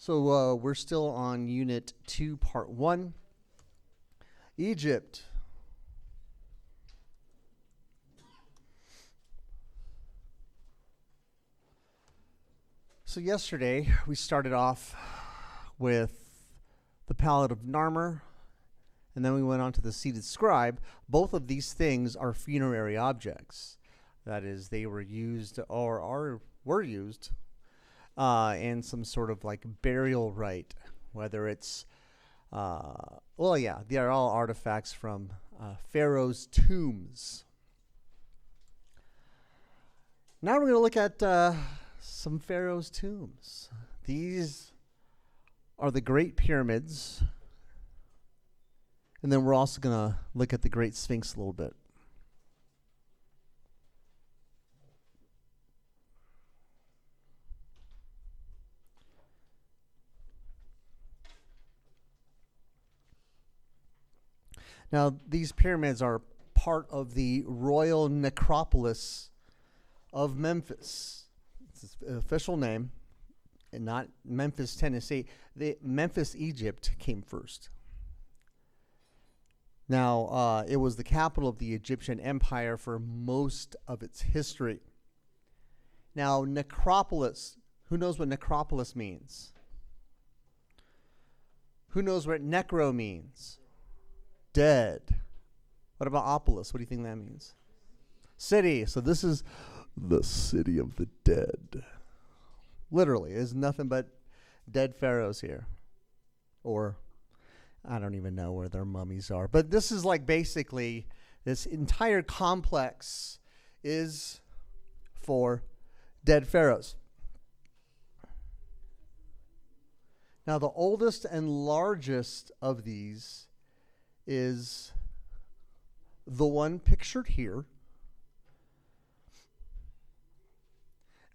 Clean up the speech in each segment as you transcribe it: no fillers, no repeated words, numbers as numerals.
So we're still on Unit 2, Part 1, Egypt. So yesterday we started off with the palette of Narmer, and then we went on to the seated scribe. Both of these things are funerary objects. That is, they were used or were used in some sort of like burial rite, whether it's, they are all artifacts from pharaohs' tombs. Now we're going to look at some pharaohs' tombs. These are the Great Pyramids, and then we're also going to look at the Great Sphinx a little bit. Now, these pyramids are part of the royal necropolis of Memphis. It's its official name, and not Memphis, Tennessee. Memphis, Egypt came first. Now, it was the capital of the Egyptian Empire for most of its history. Now, necropolis, who knows what necropolis means? Who knows what necro means? Dead. What about opolis? What do you think that means? City. So this is the city of the dead. Literally, there's nothing but dead pharaohs here. Or I don't even know where their mummies are. But this is like basically this entire complex is for dead pharaohs. Now, the oldest and largest of these is the one pictured here.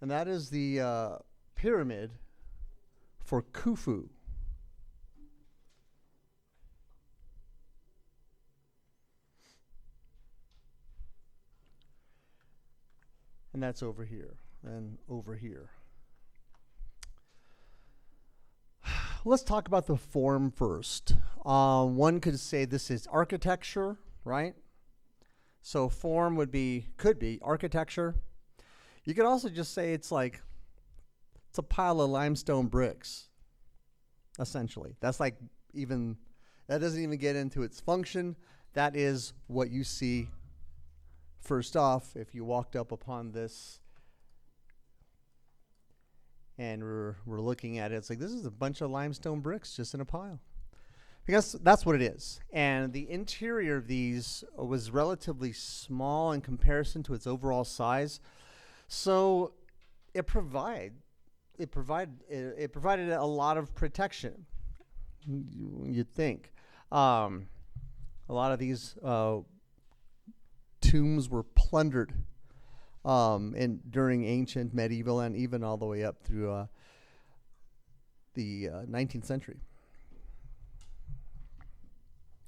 And that is the pyramid for Khufu. And that's over here and over here. Let's talk about the form first. One could say this is architecture, right? So form could be architecture. You could also just say it's a pile of limestone bricks, essentially. That doesn't even get into its function. That is what you see first off if you walked up upon this and we're looking at it. It's like, this is a bunch of limestone bricks just in a pile. Because that's what it is. And the interior of these was relatively small in comparison to its overall size. So it provided a lot of protection, you'd think. A lot of these tombs were plundered during ancient, medieval, and even all the way up through the 19th century.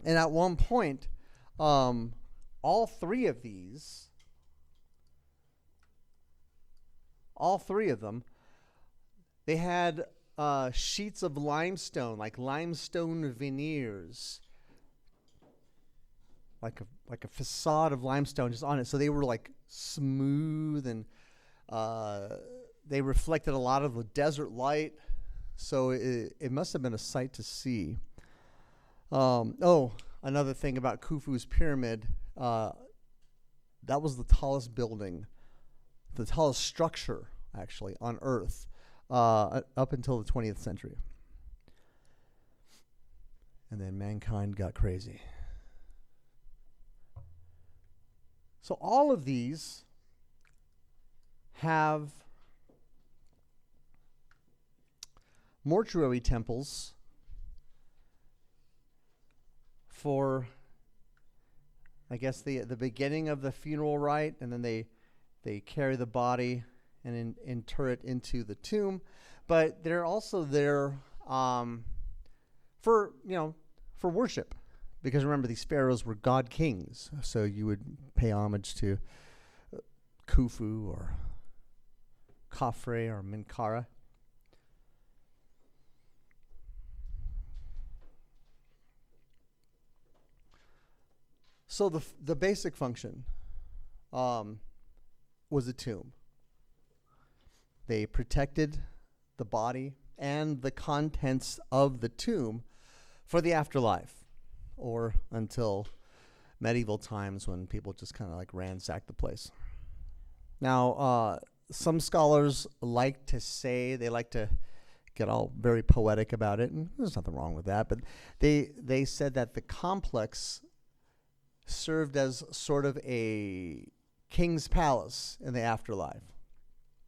And at one point, all three of them, they had sheets of limestone, like limestone veneers, like a facade of limestone just on it. So they were like smooth, and they reflected a lot of the desert light. So it must have been a sight to see. Another thing about Khufu's pyramid, that was the tallest building, the tallest structure, actually, on Earth, up until the 20th century. And then mankind got crazy. So all of these have mortuary temples for, I guess, the beginning of the funeral rite, and then they carry the body and inter it into the tomb. But they're also there for worship, because remember, these pharaohs were god kings, so you would pay homage to Khufu or Khafre or Menkaure. So the basic function was a tomb. They protected the body and the contents of the tomb for the afterlife, or until medieval times when people just kind of like ransacked the place. Now, some scholars like to get all very poetic about it, and there's nothing wrong with that, but they said that the complex served as sort of a king's palace in the afterlife.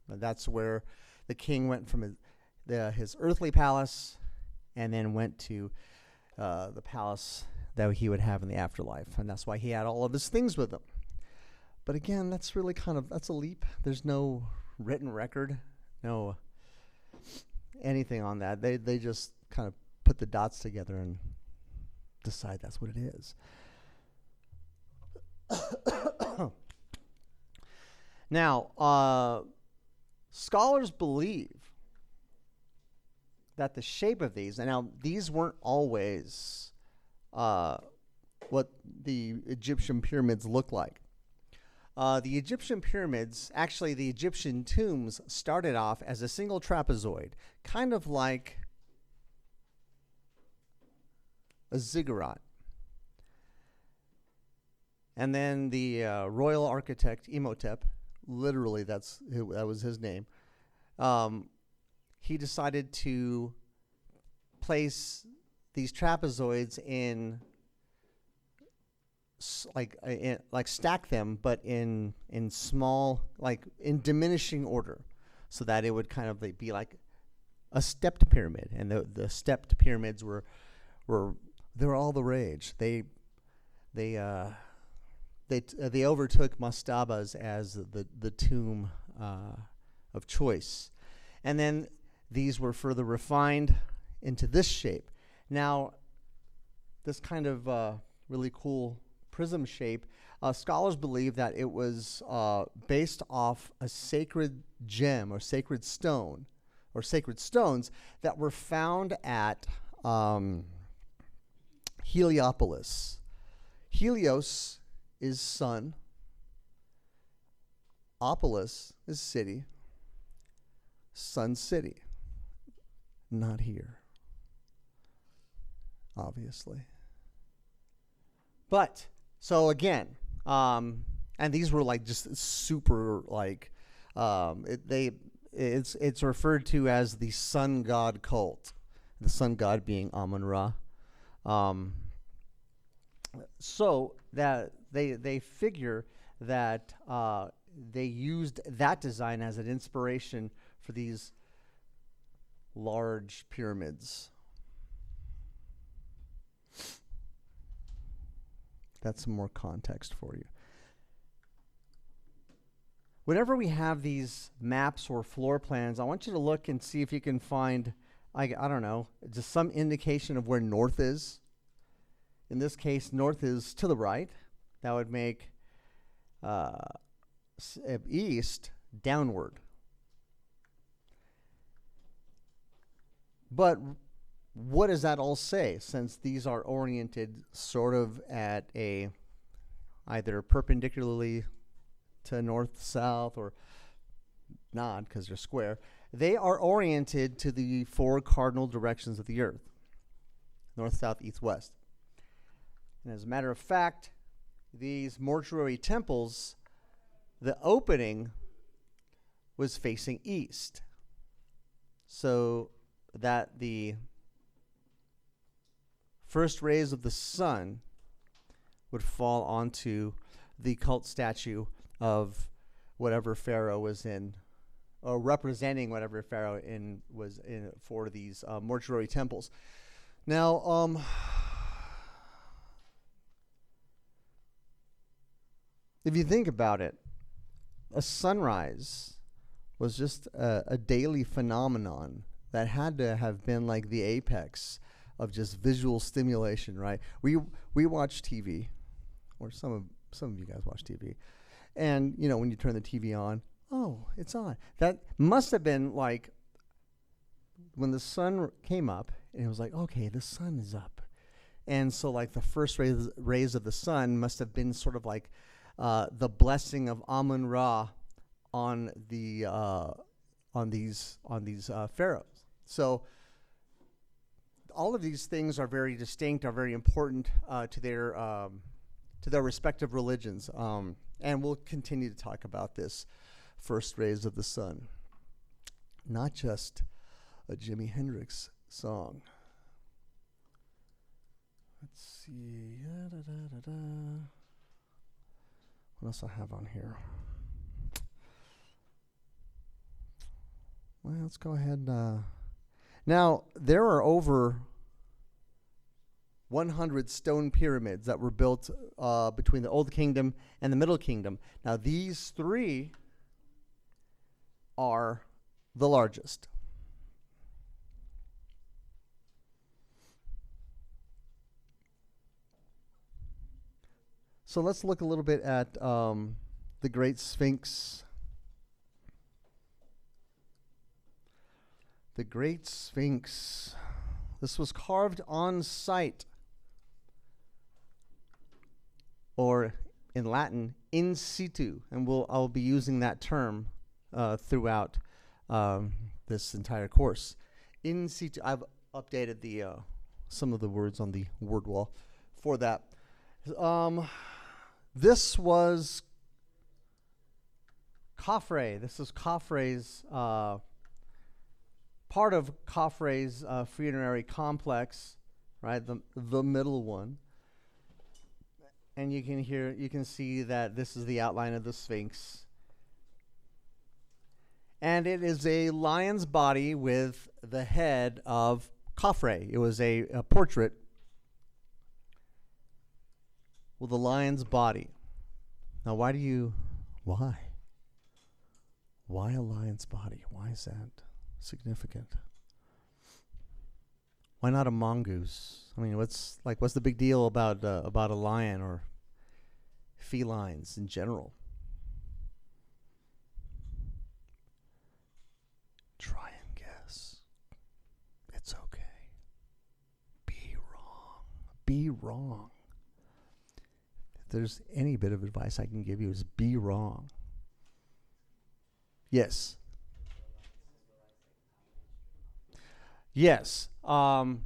And that's where the king went from his earthly palace and then went to the palace that he would have in the afterlife. And that's why he had all of his things with him. But again, that's really that's a leap. There's no written record, no anything on that. They just kind of put the dots together and decide that's what it is. Now, scholars believe that the shape of these, and now these weren't always what the Egyptian pyramids look like. The Egyptian pyramids, actually the Egyptian tombs, started off as a single trapezoid, kind of like a ziggurat. And then the royal architect Imhotep, literally that was his name, he decided to place these trapezoids in stack them, but in small, like in diminishing order, so that it would kind of be like a stepped pyramid. And the stepped pyramids were all the rage. They overtook mastabas as the tomb of choice, and then these were further refined into this shape. Now, this kind of really cool prism shape, scholars believe that it was based off a sacred gem or sacred stone or sacred stones that were found at Heliopolis. Helios is sun, Opolis is city, Sun City, not here, obviously. But so again, and these were like just super like it's referred to as the sun god cult, the sun god being Amun-Ra. So that they figure that they used that design as an inspiration for these large pyramids. That's some more context for you. Whenever we have these maps or floor plans, I want you to look and see if you can find, I don't know, just some indication of where north is. In this case, north is to the right. That would make east downward. But what does that all say, since these are oriented sort of at a either perpendicularly to north-south or not, because they're square? They are oriented to the four cardinal directions of the earth: north, south, east, west. And as a matter of fact, these mortuary temples, the opening was facing east, so that the first rays of the sun would fall onto the cult statue of whatever pharaoh was in, or representing whatever pharaoh was in for these mortuary temples. Now, if you think about it, a sunrise was just a daily phenomenon that had to have been like the apex of just visual stimulation, right? We watch TV, or some of you guys watch TV, and when you turn the TV on, oh, it's on. That must have been like when the sun came up, and it was like, okay, the sun is up. And so like the first rays of the sun must have been sort of like the blessing of Amun-Ra on the on these pharaohs. So all of these things are very distinct, are very important to their respective religions. And we'll continue to talk about this first rays of the sun. Not just a Jimi Hendrix song. Let's see. What else I have on here? Well, let's go ahead. Now, there are over 100 stone pyramids that were built between the Old Kingdom and the Middle Kingdom. Now, these three are the largest. So let's look a little bit at the Great Sphinx. The Great Sphinx. This was carved on site, or in Latin, in situ, and I'll be using that term throughout this entire course. In situ. I've updated the some of the words on the word wall for that. This was Khafre. This is Khafre's part of Khafre's funerary complex, right? The middle one. And you can see that this is the outline of the Sphinx. And it is a lion's body with the head of Khafre. It was a portrait with a lion's body. Now, why? Why a lion's body? Why is that significant? Why not a mongoose? I mean, what's the big deal about a lion or felines in general? Try and guess. It's okay. Be wrong. Be wrong. If there's any bit of advice I can give you, is be wrong. Yes. Yes. The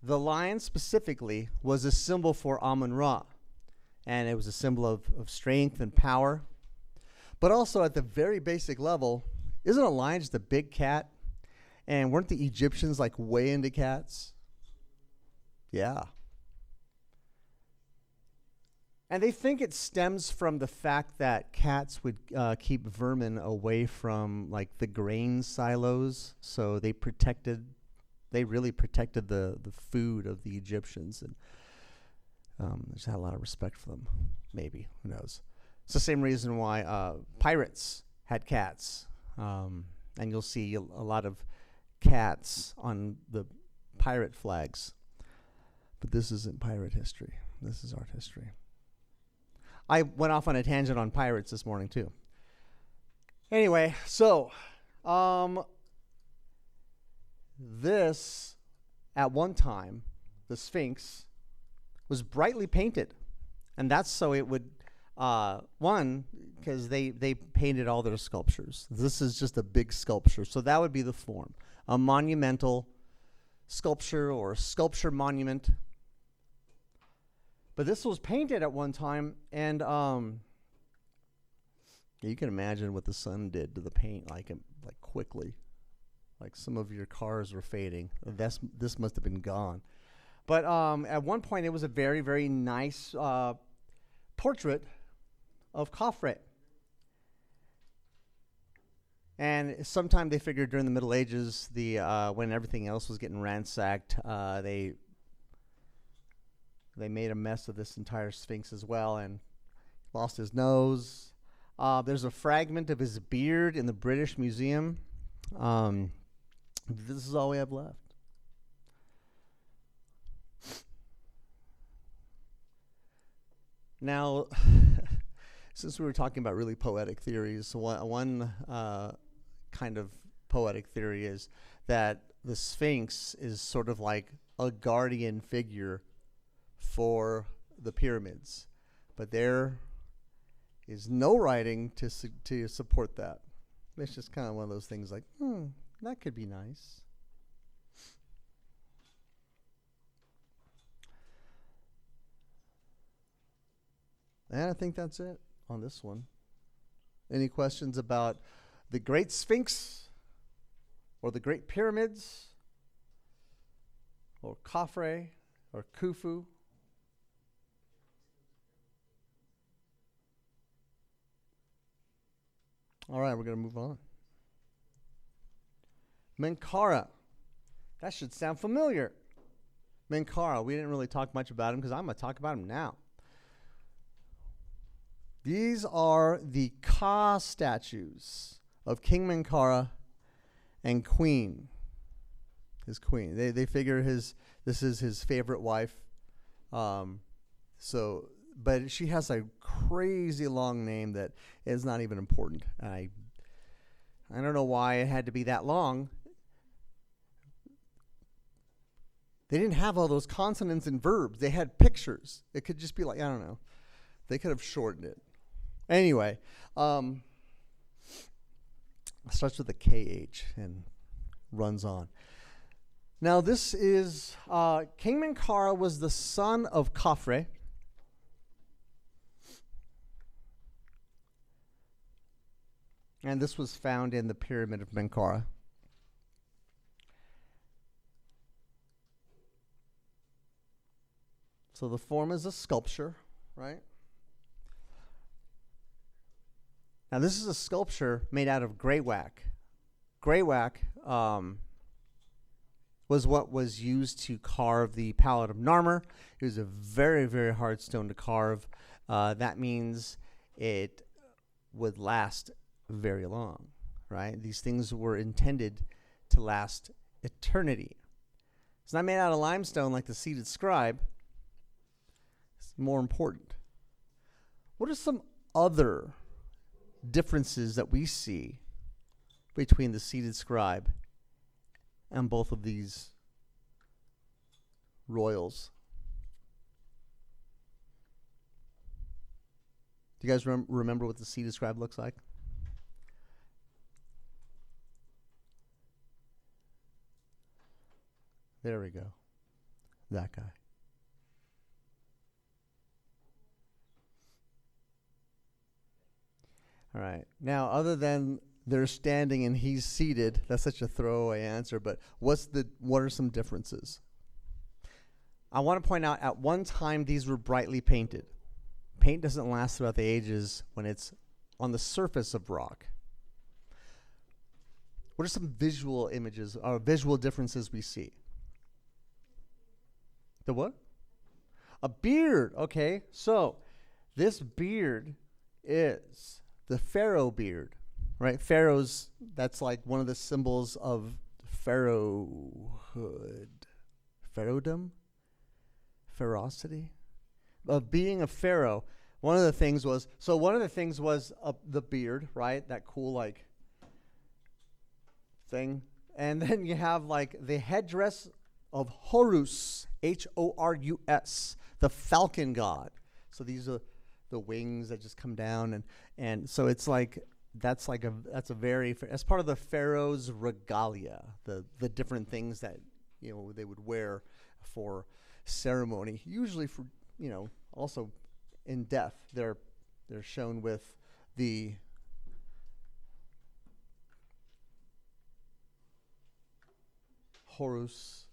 lion specifically was a symbol for Amun-Ra, and it was a symbol of strength and power. But also at the very basic level, isn't a lion just a big cat? And weren't the Egyptians like way into cats? Yeah. And they think it stems from the fact that cats would keep vermin away from like the grain silos, so they really protected the food of the Egyptians, and they just had a lot of respect for them. Maybe, who knows? It's the same reason why pirates had cats, and you'll see a lot of cats on the pirate flags. But this isn't pirate history. This is art history. I went off on a tangent on pirates this morning, too. Anyway, so this, at one time, the Sphinx, was brightly painted. And that's so it would, because they painted all their sculptures. This is just a big sculpture. So that would be the form. A monumental sculpture or sculpture monument. But this was painted at one time, and you can imagine what the sun did to the paint, like quickly. Like some of your cars were fading. This must have been gone. But at one point, it was a very, very nice portrait of Khafre. And sometime they figured during the Middle Ages, when everything else was getting ransacked, they made a mess of this entire Sphinx as well, and lost his nose. There's a fragment of his beard in the British Museum. This is all we have left. Now, since we were talking about really poetic theories, one kind of poetic theory is that the Sphinx is sort of like a guardian figure for the pyramids. But there is no writing to support that. It's just kind of one of those things like, that could be nice. And I think that's it on this one. Any questions about the Great Sphinx or the Great Pyramids or Khafre or Khufu? All right, we're going to move on. Menkaura. That should sound familiar. Menkaura, we didn't really talk much about him because I'm going to talk about him now. These are the Ka statues of King Menkaura and Queen. His queen. They figure this is his favorite wife. But she has a crazy long name that is not even important. I don't know why it had to be that long. They didn't have all those consonants and verbs. They had pictures. It could just be like, I don't know. They could have shortened it. Anyway, it starts with a KH and runs on. Now this is, King Menkaura was the son of Khafre. And this was found in the Pyramid of Menkaura. So the form is a sculpture, right? Now this is a sculpture made out of greywack. Greywack was what was used to carve the Palette of Narmer. It was a very, very hard stone to carve. That means it would last very long, right? These things were intended to last eternity. It's not made out of limestone like the seated scribe. It's more important. What are some other differences that we see between the seated scribe and both of these royals? Do you guys remember what the seated scribe looks like? There we go. That guy. All right. Now, other than they're standing and he's seated, that's such a throwaway answer, but what are some differences? I want to point out, at one time, these were brightly painted. Paint doesn't last throughout the ages when it's on the surface of rock. What are some visual images or visual differences we see? The what? A beard. Okay, so this beard is the pharaoh beard, right? Pharaohs, that's like one of the symbols of pharaohhood. Pharaohdom? Ferocity? Of being a pharaoh. One of the things was the beard, right? That cool like thing. And then you have like the headdress of Horus, Horus, the falcon god. So these are the wings that just come down, and so it's like that's part of the pharaoh's regalia, the different things that they would wear for ceremony, usually for also in death. They're shown with the Horus,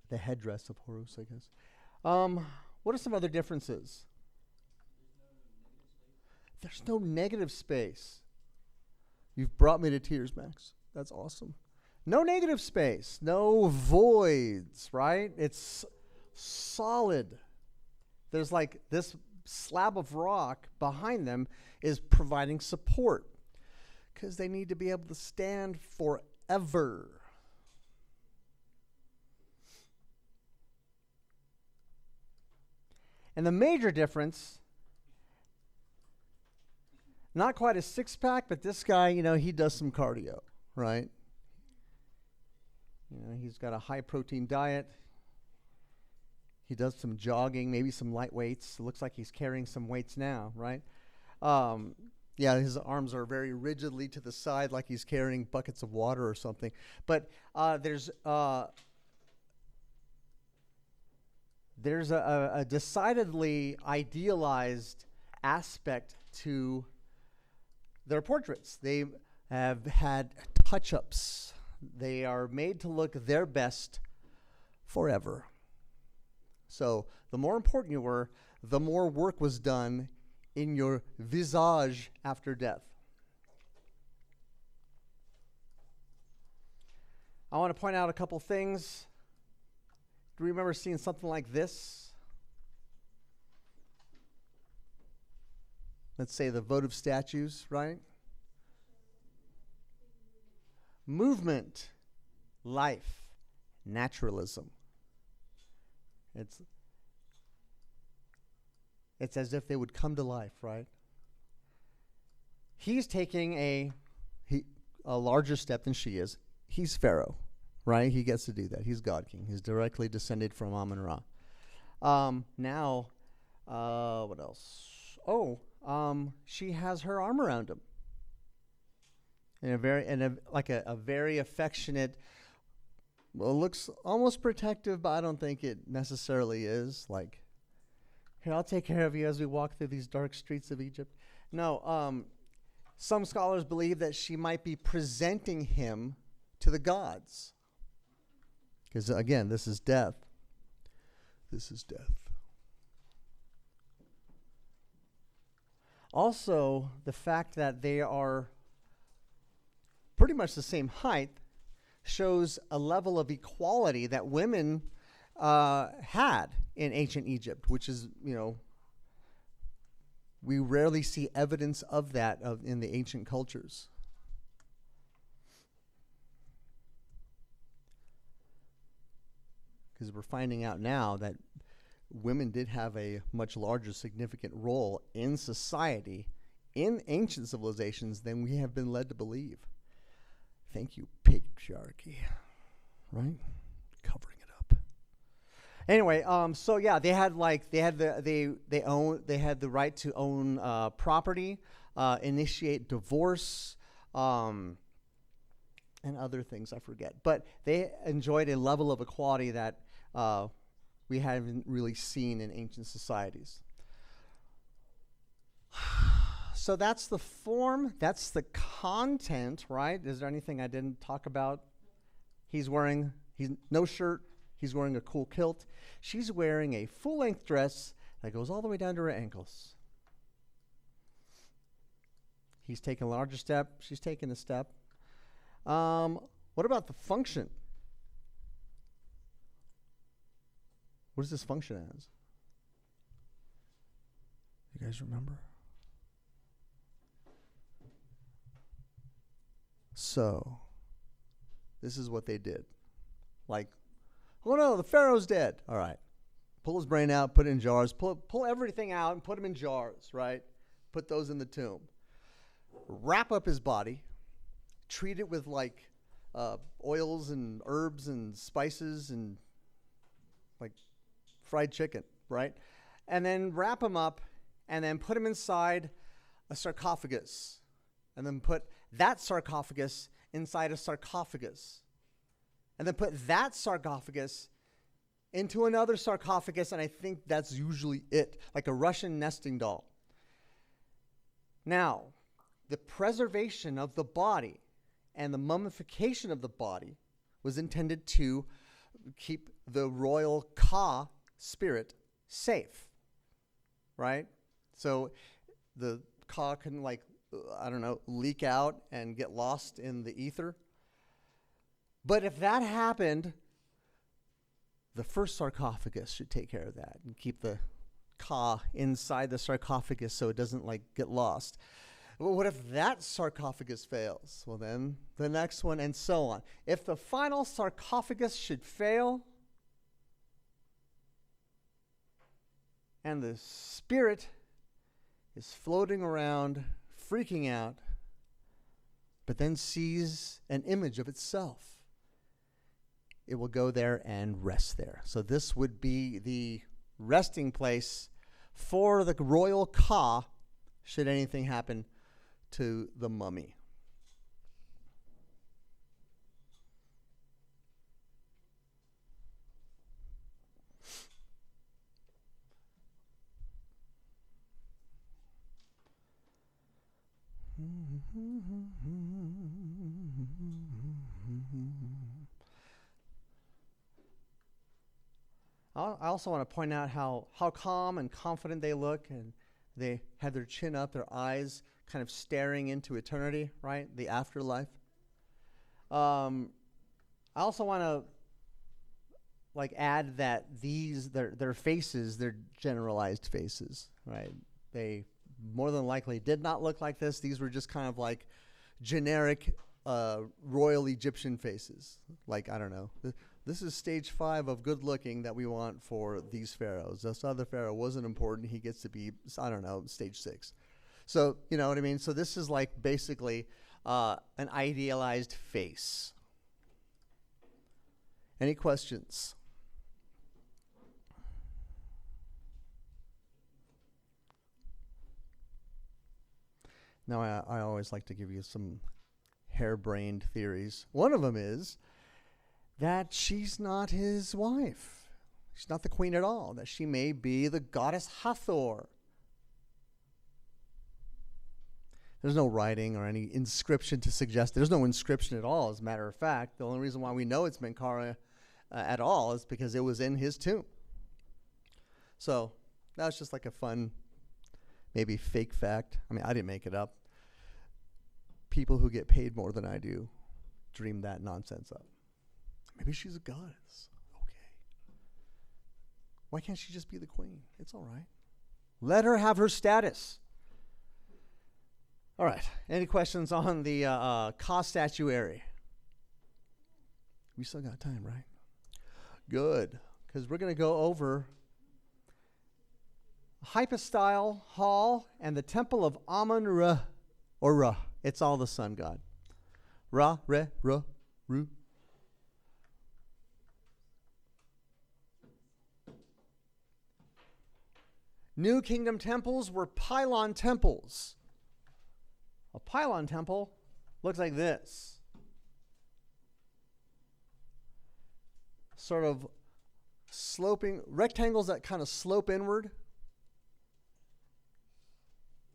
the headdress of Horus, I guess. What are some other differences? There's no negative space. You've brought me to tears, Max. That's awesome. No negative space, no voids, right? It's solid. There's like this slab of rock behind them is providing support because they need to be able to stand forever. And the major difference, not quite a six-pack, but this guy, he does some cardio, right? He's got a high protein diet. He does some jogging, maybe some light weights. It looks like he's carrying some weights now, right? His arms are very rigidly to the side, like he's carrying buckets of water or something. But there's a decidedly idealized aspect to their portraits. They have had touch-ups. They are made to look their best forever. So the more important you were, the more work was done in your visage after death. I want to point out a couple things. Do you remember seeing something like this? Let's say the votive statues, right? Movement, life, naturalism. It's as if they would come to life, right? He's taking a larger step than she is. He's Pharaoh, right? He gets to do that. He's God King. He's directly descended from Amun-Ra. What else? She has her arm around him. In a very affectionate, well, looks almost protective, but I don't think it necessarily is. Like, here, I'll take care of you as we walk through these dark streets of Egypt. No, some scholars believe that she might be presenting him to the gods. Because, again, this is death. This is death. Also, the fact that they are pretty much the same height shows a level of equality that women had in ancient Egypt, which is, we rarely see evidence of that in the ancient cultures. Because we're finding out now that women did have a much larger significant role in society in ancient civilizations than we have been led to believe. Thank you, patriarchy. Right? Covering it up. Anyway, they had the right to own property, initiate divorce, and other things I forget. But they enjoyed a level of equality that we haven't really seen in ancient societies. So that's the form, that's the content, right? Is there anything I didn't talk about? He's no shirt, he's wearing a cool kilt. She's wearing a full-length dress that goes all the way down to her ankles. He's taking a larger step, she's taking a step. What about the function? What does this function as? You guys remember? So, this is what they did. Like, oh no, the Pharaoh's dead. All right. Pull his brain out, put it in jars. Pull everything out and put him in jars, right? Put those in the tomb. Wrap up his body. Treat it with oils and herbs and spices and like fried chicken, right? And then wrap him up and then put him inside a sarcophagus. And then put that sarcophagus inside a sarcophagus. And then put that sarcophagus into another sarcophagus, and I think that's usually it, like a Russian nesting doll. Now, the preservation of the body and the mummification of the body was intended to keep the royal Ka spirit safe, right? So the Ka can leak out and get lost in the ether. But if that happened, the first sarcophagus should take care of that and keep the Ka inside the sarcophagus so it doesn't get lost. Well, what if that sarcophagus fails? Well, then the next one, and so on. If the final sarcophagus should fail, and the spirit is floating around, freaking out, but then sees an image of itself it will go there and rest there. So this would be the resting place for the royal Ka should anything happen to the mummy. I also want to point out how calm and confident they look, and they have their chin up, their eyes kind of staring into eternity, right? The afterlife. I also want to add that their faces, they're generalized faces, right? They more than likely did not look like this. These were just kind of like generic royal Egyptian faces. Like, I don't know. This is stage 5 of good looking that we want for these pharaohs. This other pharaoh wasn't important. He gets to be, I don't know, stage 6. So, you know what I mean? So this is like basically an idealized face. Any questions? Now, I always like to give you some harebrained theories. One of them is that she's not his wife. She's not the queen at all. That she may be the goddess Hathor. There's no writing or any inscription to suggest. There's no inscription at all, as a matter of fact. The only reason why we know it's Menkaure at all is because it was in his tomb. So that was just like a fun, maybe fake fact. I mean, I didn't make it up. People who get paid more than I do dream that nonsense up. Maybe she's a goddess. Okay. Why can't she just be the queen? It's all right. Let her have her status. All right. Any questions on the Ka statuary? We still got time, right? Good. Because we're going to go over Hypostyle Hall and the Temple of Amun-Ra, or Ra. It's all the sun god. Ra, Re, Ra, Ru. New Kingdom temples were pylon temples. A pylon temple looks like this. Sort of sloping, rectangles that kind of slope inward,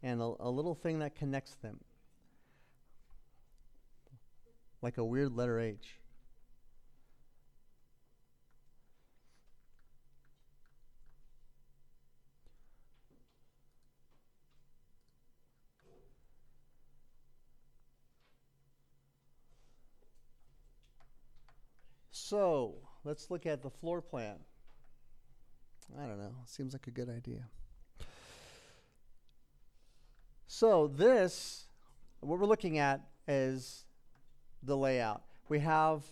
and a little thing that connects them. Like a weird letter H. So, let's look at the floor plan. I don't know. Seems like a good idea. So this, what we're looking at is the layout. We have,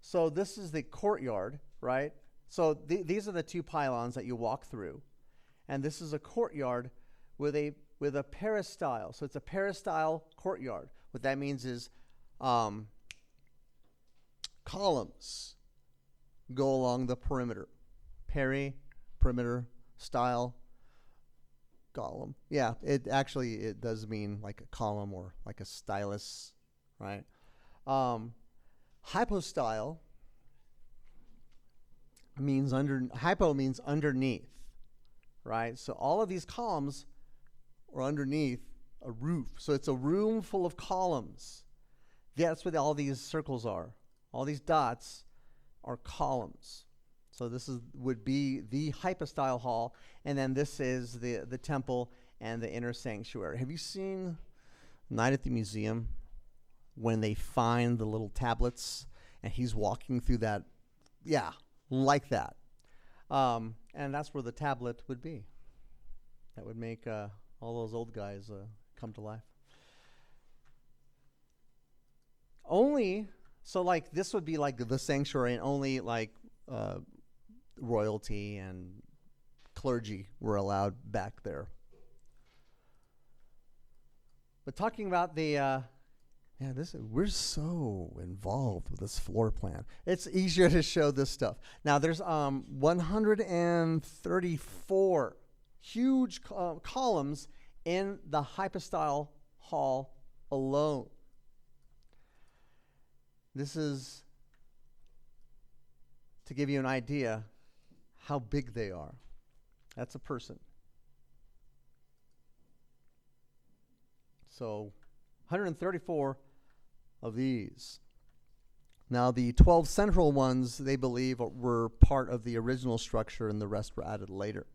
so this is the courtyard, right? So these are the two pylons that you walk through. And this is a courtyard with a peristyle. So it's a peristyle courtyard. What that means is columns go along the perimeter. Perimeter, style, column. Yeah, it does mean like a column or like a stylus, right? Hypostyle means hypo means underneath, right? So all of these columns are underneath a roof. So it's a room full of columns. That's what all these circles are. All these dots are columns. So this would be the hypostyle hall, and then this is the temple and the inner sanctuary. Have you seen Night at the Museum when they find the little tablets and he's walking through that? Yeah, like that. And that's where the tablet would be. That would make all those old guys come to life. Only, so like this would be like the sanctuary, and only like royalty and clergy were allowed back there. But talking about the, Yeah, we're so involved with this floor plan. It's easier to show this stuff. Now there's 134 huge columns in the hypostyle hall alone. This is to give you an idea how big they are. That's a person. So 134 of these. Now the 12 central ones, they believe, were part of the original structure and the rest were added later.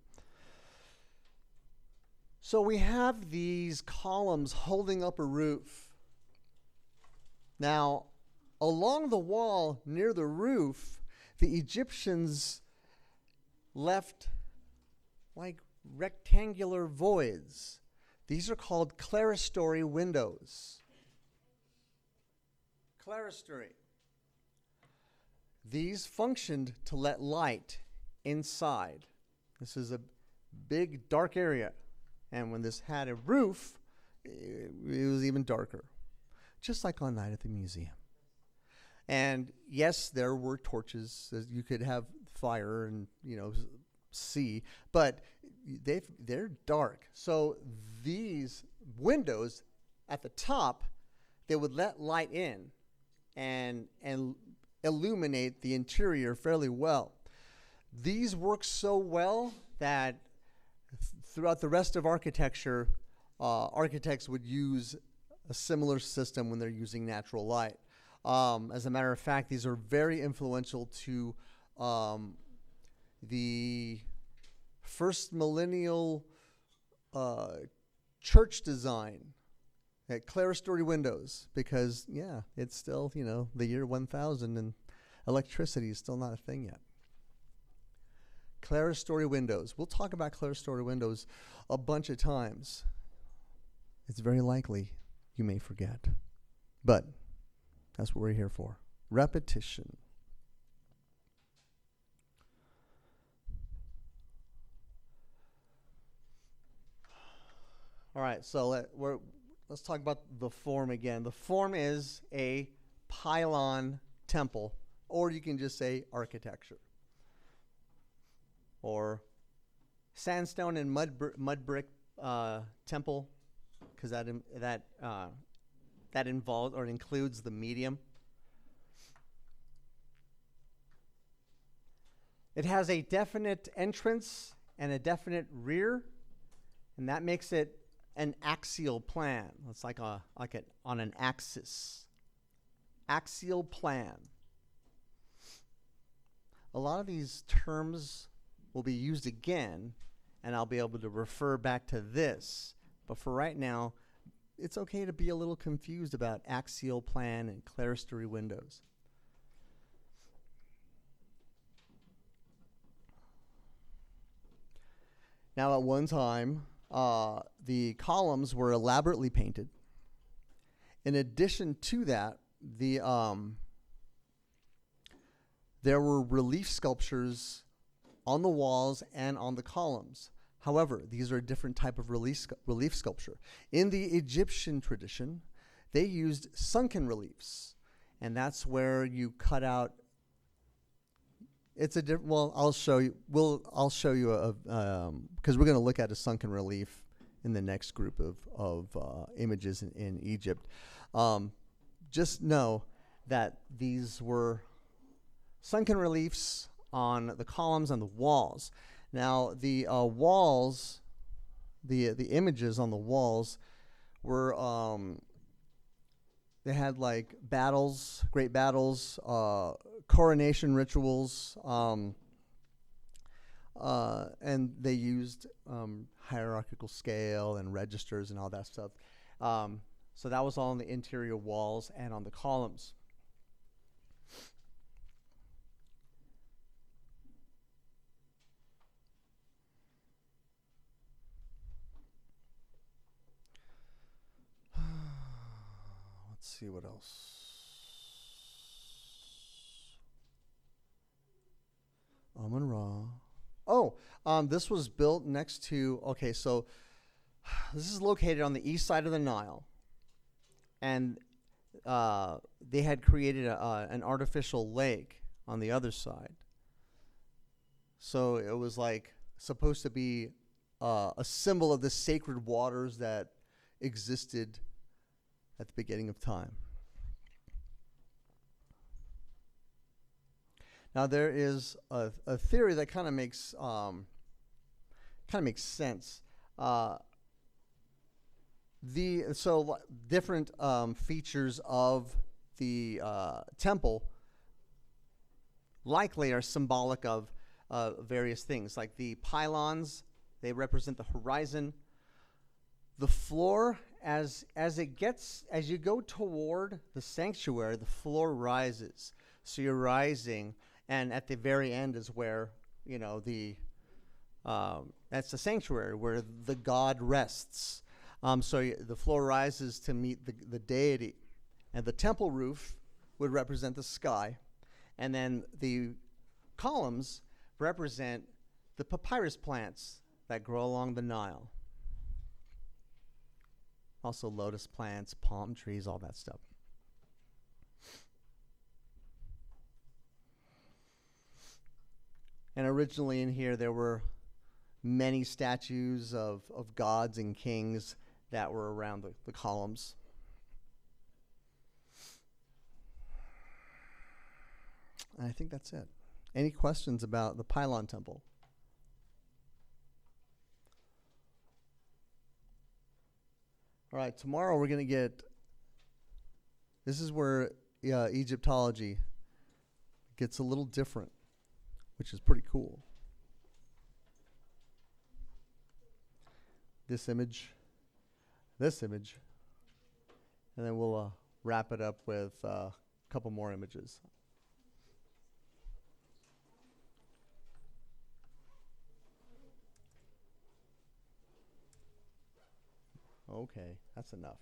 So we have these columns holding up a roof. Now, along the wall near the roof, the Egyptians left like rectangular voids. These are called clerestory windows. Clerestory. These functioned to let light inside. This is a big, dark area. And when this had a roof, it was even darker. Just like on Night at the Museum. And yes, there were torches. You could have fire and, see. But they're dark. So these windows at the top, they would let light in and illuminate the interior fairly well. These work so well that throughout the rest of architecture, architects would use a similar system when they're using natural light. As a matter of fact, these are very influential to the first millennial church design at clerestory windows, because it's still the year 1000 and electricity is still not a thing yet. Clerestory windows. We'll talk about clerestory windows a bunch of times. It's very likely you may forget, but that's what we're here for. Repetition. All right, so let's talk about the form again. The form is a pylon temple, or you can just say architecture, or sandstone and mud brick temple, because that involves or includes the medium. It has a definite entrance and a definite rear, and that makes it an axial plan. It's like on an axis. Axial plan. A lot of these terms will be used again, and I'll be able to refer back to this. But for right now, it's okay to be a little confused about axial plan and clerestory windows. Now, at one time, the columns were elaborately painted. In addition to that, there were relief sculptures on the walls and on the columns. However, these are a different type of relief sculpture. In the Egyptian tradition, they used sunken reliefs, and that's where you cut out. It's a different. Well, I'll show you. I'll show you because we're going to look at a sunken relief in the next group of images in Egypt. Just know that these were sunken reliefs on the columns and the walls. Now, the walls, the images on the walls were, they had like battles, great battles, coronation rituals, and they used hierarchical scale and registers and all that stuff. So that was all on the interior walls and on the columns. Let's see what else. Amun-Ra. Oh, this was built next to, okay, so this is located on the east side of the Nile. And they had created an artificial lake on the other side. So it was like supposed to be a symbol of the sacred waters that existed at the beginning of time. Now there is a theory that kind of makes sense. Different features of the temple likely are symbolic of various things, like the pylons. They represent the horizon. The floor, as you go toward the sanctuary, the floor rises. So you're rising, and at the very end is where that's the sanctuary where the god rests. The floor rises to meet the deity, and the temple roof would represent the sky, and then the columns represent the papyrus plants that grow along the Nile. Also lotus plants, palm trees, all that stuff. And originally in here there were many statues of gods and kings that were around the columns. And I think that's it. Any questions about the Pylon Temple? All right, tomorrow we're going to get, this is where Egyptology gets a little different, which is pretty cool. This image, and then we'll wrap it up with a couple more images. Okay, that's enough.